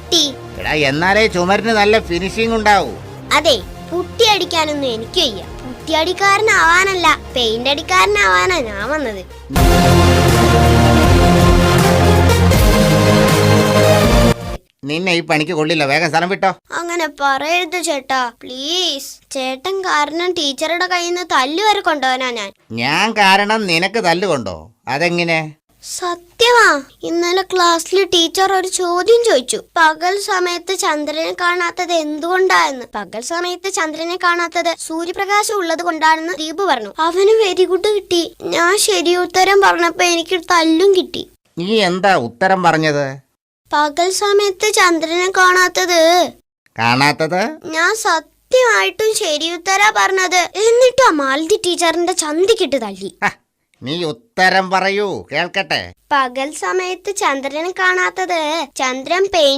കിട്ടി. എടാ എന്നാലേ ചുമരിന് നല്ല ഫിനിഷിംഗ് ഉണ്ടാവൂ. അതെ, പുട്ടി അടിക്കാനൊന്നും എനിക്ക് വയ്യ. പുട്ടി അടിക്കാരനാവാനല്ല, പെയിന്റ് അടിക്കാരനാവാനാ ഞാൻ വന്നത്. നിന്നെ ഈ പണിക്ക് കൊള്ളില്ല, വേഗം സ്ഥലം വിട്ടോ. അങ്ങനെ പറയരുത് ചേട്ടാ, പ്ലീസ്. ചേട്ടൻ കാരണം ടീച്ചറുടെ കയ്യിൽ നിന്ന് തല്ല് വരെ കൊണ്ടുപോകാനാ ഞാൻ കാരണം നിനക്ക് തല്ലുകൊണ്ടോ? അതെങ്ങനെ? സത്യമാ. ഇന്നലെ ക്ലാസ്സിൽ ടീച്ചർ ഒരു ചോദ്യം ചോദിച്ചു. പകൽ സമയത്ത് ചന്ദ്രനെ കാണാത്തത് എന്തുകൊണ്ടാണെന്ന്. പകൽ സമയത്ത് ചന്ദ്രനെ കാണാത്തത് സൂര്യപ്രകാശം ഉള്ളത് കൊണ്ടാണെന്ന് ദീപു പറഞ്ഞു. അവന് വെരി ഗുഡ് കിട്ടി. ഞാൻ ശരി ഉത്തരം പറഞ്ഞപ്പോ എനിക്ക് തല്ലും കിട്ടി. നീ എന്താ ഉത്തരം പറഞ്ഞത്? പകൽ സമയത്ത് ചന്ദ്രനെ കാണാത്തത് ഞാൻ സത്യമായിട്ടും ശരി ഉത്തരാ പറഞ്ഞത്. എന്നിട്ടാ മാലതി ടീച്ചറിന്റെ ചന്തിക്കിട്ട് തല്ലി. നീ ഉത്തരം പറയൂ, കേൾക്കട്ടെ. പകൽ സമയത്ത് ചന്ദ്രനെ കാണാത്തത് ചന്ദ്രൻ പെയിന്റ്